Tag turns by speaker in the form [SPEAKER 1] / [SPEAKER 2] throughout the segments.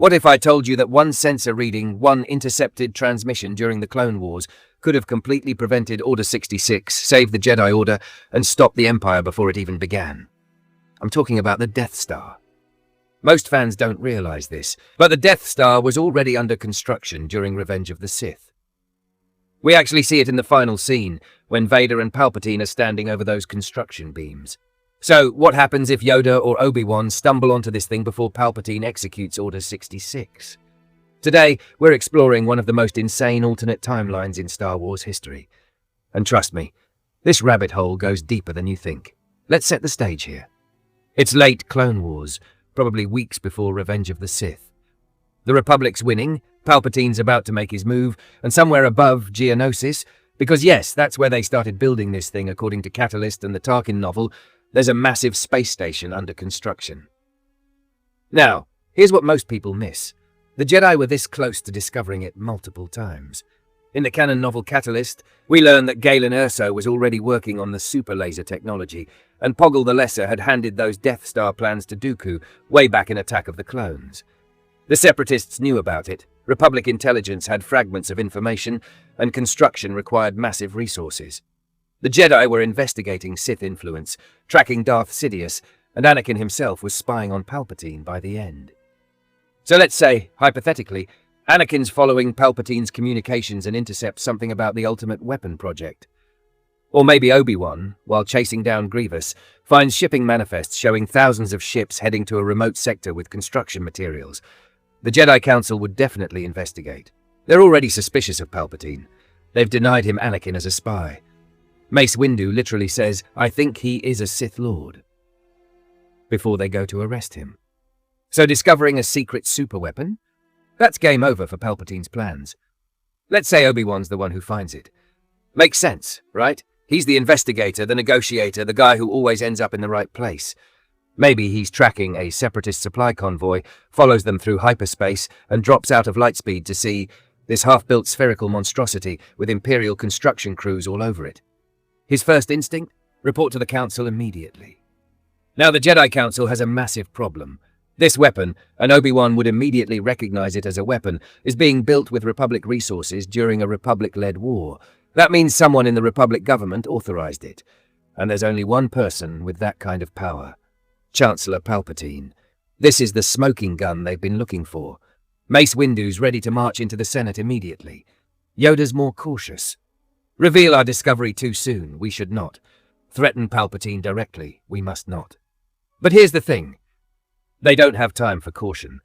[SPEAKER 1] What if I told you that one sensor reading, one intercepted transmission during the Clone Wars could have completely prevented Order 66, saved the Jedi Order, and stopped the Empire before it even began? I'm talking about the Death Star. Most fans don't realize this, but the Death Star was already under construction during Revenge of the Sith. We actually see it in the final scene, when Vader and Palpatine are standing over those construction beams. So, what happens if Yoda or Obi-Wan stumble onto this thing before Palpatine executes Order 66? Today, we're exploring one of the most insane alternate timelines in Star Wars history. And trust me, this rabbit hole goes deeper than you think. Let's set the stage here. It's late Clone Wars, probably weeks before Revenge of the Sith. The Republic's winning, Palpatine's about to make his move, and somewhere above Geonosis, because yes, that's where they started building this thing according to Catalyst and the Tarkin novel, there's a massive space station under construction. Now, here's what most people miss. The Jedi were this close to discovering it multiple times. In the canon novel Catalyst, we learn that Galen Erso was already working on the super laser technology, and Poggle the Lesser had handed those Death Star plans to Dooku way back in Attack of the Clones. The Separatists knew about it, Republic intelligence had fragments of information, and construction required massive resources. The Jedi were investigating Sith influence, tracking Darth Sidious, and Anakin himself was spying on Palpatine by the end. So let's say, hypothetically, Anakin's following Palpatine's communications and intercepts something about the Ultimate Weapon project. Or maybe Obi-Wan, while chasing down Grievous, finds shipping manifests showing thousands of ships heading to a remote sector with construction materials. The Jedi Council would definitely investigate. They're already suspicious of Palpatine. They've denied him Anakin as a spy. Mace Windu literally says, "I think he is a Sith Lord," before they go to arrest him. So discovering a secret superweapon? That's game over for Palpatine's plans. Let's say Obi-Wan's the one who finds it. Makes sense, right? He's the investigator, the negotiator, the guy who always ends up in the right place. Maybe he's tracking a separatist supply convoy, follows them through hyperspace, and drops out of lightspeed to see this half-built spherical monstrosity with Imperial construction crews all over it. His first instinct? Report to the Council immediately. Now the Jedi Council has a massive problem. This weapon, and Obi-Wan would immediately recognize it as a weapon, is being built with Republic resources during a Republic-led war. That means someone in the Republic government authorized it. And there's only one person with that kind of power. Chancellor Palpatine. This is the smoking gun they've been looking for. Mace Windu's ready to march into the Senate immediately. Yoda's more cautious. Reveal our discovery too soon, we should not. Threaten Palpatine directly, we must not. But here's the thing. They don't have time for caution.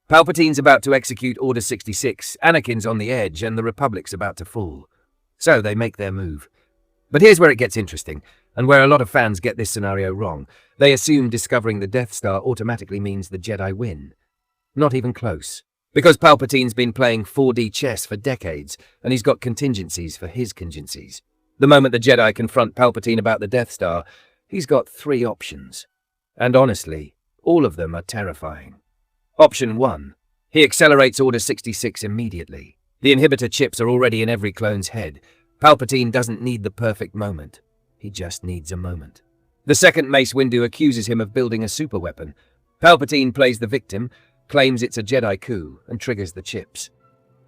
[SPEAKER 1] Palpatine's about to execute Order 66, Anakin's on the edge, and the Republic's about to fall. So they make their move. But here's where it gets interesting, and where a lot of fans get this scenario wrong. They assume discovering the Death Star automatically means the Jedi win. Not even close. Because Palpatine's been playing 4D chess for decades, and he's got contingencies for his contingencies. The moment the Jedi confront Palpatine about the Death Star, he's got 3 options. And honestly, all of them are terrifying. Option 1. He accelerates Order 66 immediately. The inhibitor chips are already in every clone's head. Palpatine doesn't need the perfect moment. He just needs a moment. The second, Mace Windu accuses him of building a superweapon. Palpatine plays the victim, claims it's a Jedi coup, and triggers the chips.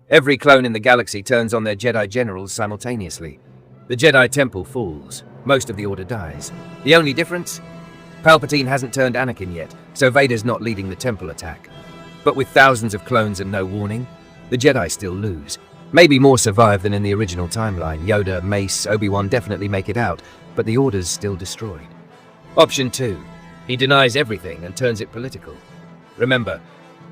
[SPEAKER 1] Every clone in the galaxy turns on their Jedi generals simultaneously. The Jedi Temple falls. Most of the Order dies. The only difference? Palpatine hasn't turned Anakin yet, so Vader's not leading the Temple attack. But with thousands of clones and no warning, the Jedi still lose. Maybe more survive than in the original timeline. Yoda, Mace, Obi-Wan definitely make it out, but the Order's still destroyed. Option 2. He denies everything and turns it political. Remember,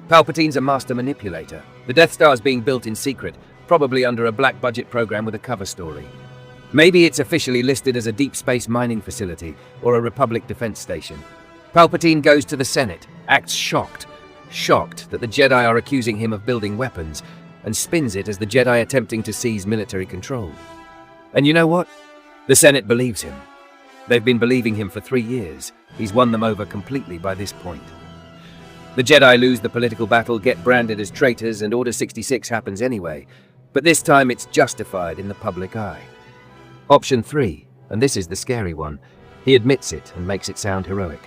[SPEAKER 1] Palpatine's a master manipulator. The Death Star's being built in secret, probably under a black-budget program with a cover story. Maybe it's officially listed as a deep space mining facility or a Republic defense station. Palpatine goes to the Senate, acts shocked that the Jedi are accusing him of building weapons, and spins it as the Jedi attempting to seize military control. And you know what? The Senate believes him. They've been believing him for 3 years. He's won them over completely by this point. The Jedi lose the political battle, get branded as traitors, and Order 66 happens anyway. But this time it's justified in the public eye. Option 3, and this is the scary one. He admits it and makes it sound heroic.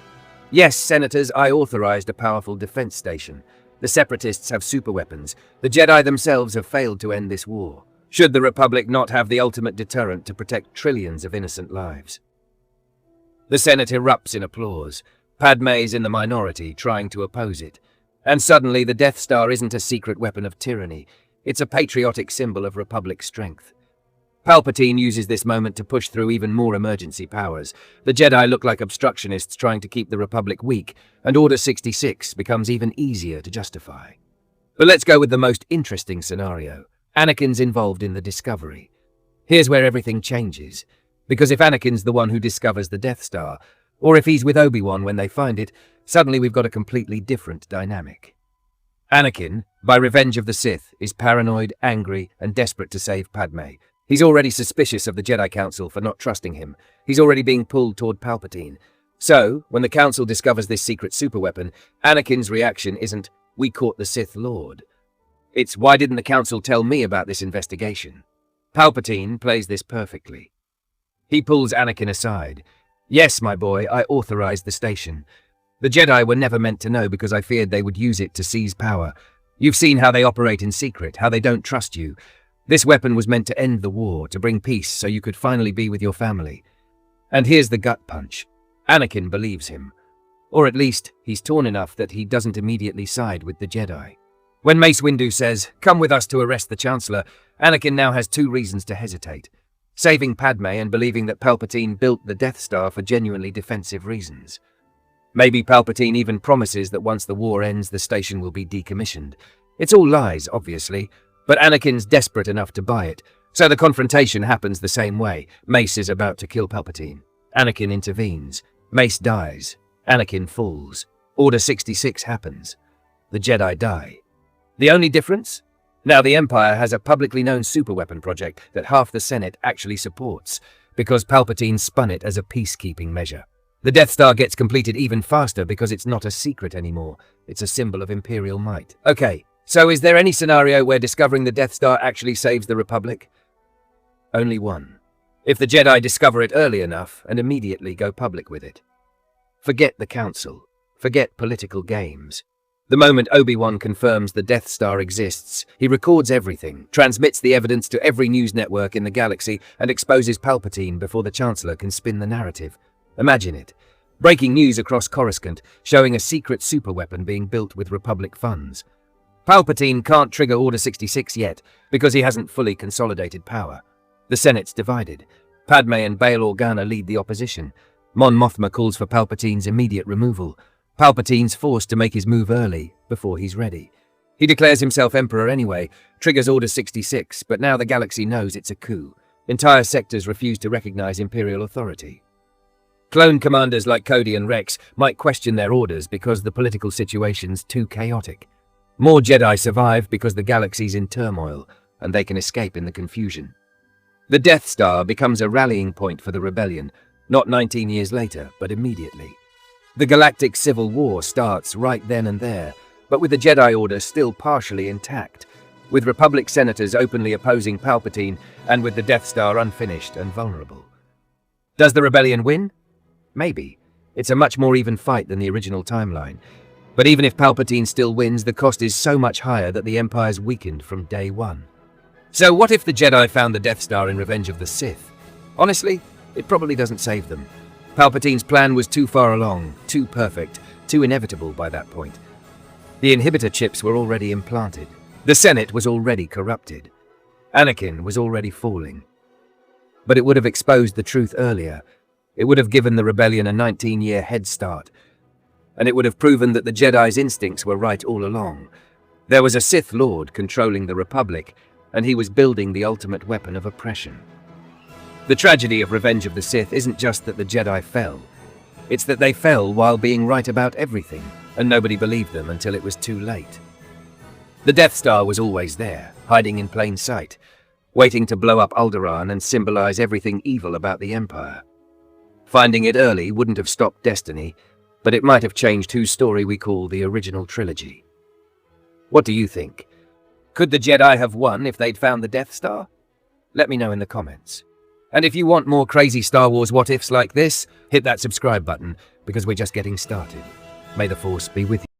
[SPEAKER 1] Yes, senators, I authorized a powerful defense station. The Separatists have superweapons. The Jedi themselves have failed to end this war. Should the Republic not have the ultimate deterrent to protect trillions of innocent lives? The Senate erupts in applause. Padmé's in the minority, trying to oppose it. And suddenly the Death Star isn't a secret weapon of tyranny. It's a patriotic symbol of Republic strength. Palpatine uses this moment to push through even more emergency powers. The Jedi look like obstructionists trying to keep the Republic weak, and Order 66 becomes even easier to justify. But let's go with the most interesting scenario. Anakin's involved in the discovery. Here's where everything changes. Because if Anakin's the one who discovers the Death Star, or if he's with Obi-Wan when they find it, suddenly we've got a completely different dynamic. Anakin, by revenge of the Sith, is paranoid, angry, and desperate to save Padmé. He's already suspicious of the Jedi Council for not trusting him. He's already being pulled toward Palpatine. So, when the Council discovers this secret superweapon, Anakin's reaction isn't, "We caught the Sith Lord." It's, "Why didn't the Council tell me about this investigation?" Palpatine plays this perfectly. He pulls Anakin aside. "Yes, my boy, I authorized the station. The Jedi were never meant to know because I feared they would use it to seize power. You've seen how they operate in secret, how they don't trust you. This weapon was meant to end the war, to bring peace so you could finally be with your family." And here's the gut punch. Anakin believes him. Or at least, he's torn enough that he doesn't immediately side with the Jedi. When Mace Windu says, "Come with us to arrest the Chancellor," Anakin now has two reasons to hesitate. Saving Padmé and believing that Palpatine built the Death Star for genuinely defensive reasons. Maybe Palpatine even promises that once the war ends, the station will be decommissioned. It's all lies, obviously, but Anakin's desperate enough to buy it, so the confrontation happens the same way. Mace is about to kill Palpatine. Anakin intervenes. Mace dies. Anakin falls. Order 66 happens. The Jedi die. The only difference? Now the Empire has a publicly known superweapon project that half the Senate actually supports, because Palpatine spun it as a peacekeeping measure. The Death Star gets completed even faster because it's not a secret anymore. It's a symbol of Imperial might. Okay, so is there any scenario where discovering the Death Star actually saves the Republic? Only one. If the Jedi discover it early enough and immediately go public with it. Forget the Council. Forget political games. The moment Obi-Wan confirms the Death Star exists, he records everything, transmits the evidence to every news network in the galaxy, and exposes Palpatine before the Chancellor can spin the narrative. Imagine it. Breaking news across Coruscant, showing a secret superweapon being built with Republic funds. Palpatine can't trigger Order 66 yet, because he hasn't fully consolidated power. The Senate's divided. Padmé and Bail Organa lead the opposition. Mon Mothma calls for Palpatine's immediate removal. Palpatine's forced to make his move early, before he's ready. He declares himself Emperor anyway, triggers Order 66, but now the galaxy knows it's a coup. Entire sectors refuse to recognize Imperial authority. Clone commanders like Cody and Rex might question their orders because the political situation's too chaotic. More Jedi survive because the galaxy's in turmoil, and they can escape in the confusion. The Death Star becomes a rallying point for the rebellion, not 19 years later, but immediately. The Galactic Civil War starts right then and there, but with the Jedi Order still partially intact, with Republic senators openly opposing Palpatine, and with the Death Star unfinished and vulnerable. Does the rebellion win? Maybe. It's a much more even fight than the original timeline. But even if Palpatine still wins, the cost is so much higher that the Empire's weakened from day one. So what if the Jedi found the Death Star in Revenge of the Sith? Honestly, it probably doesn't save them. Palpatine's plan was too far along, too perfect, too inevitable by that point. The inhibitor chips were already implanted. The Senate was already corrupted. Anakin was already falling. But it would have exposed the truth earlier. It would have given the rebellion a 19-year head start. And it would have proven that the Jedi's instincts were right all along. There was a Sith Lord controlling the Republic, and he was building the ultimate weapon of oppression. The tragedy of Revenge of the Sith isn't just that the Jedi fell. It's that they fell while being right about everything, and nobody believed them until it was too late. The Death Star was always there, hiding in plain sight, waiting to blow up Alderaan and symbolize everything evil about the Empire. Finding it early wouldn't have stopped destiny, but it might have changed whose story we call the original trilogy. What do you think? Could the Jedi have won if they'd found the Death Star? Let me know in the comments. And if you want more crazy Star Wars what-ifs like this, hit that subscribe button, because we're just getting started. May the Force be with you.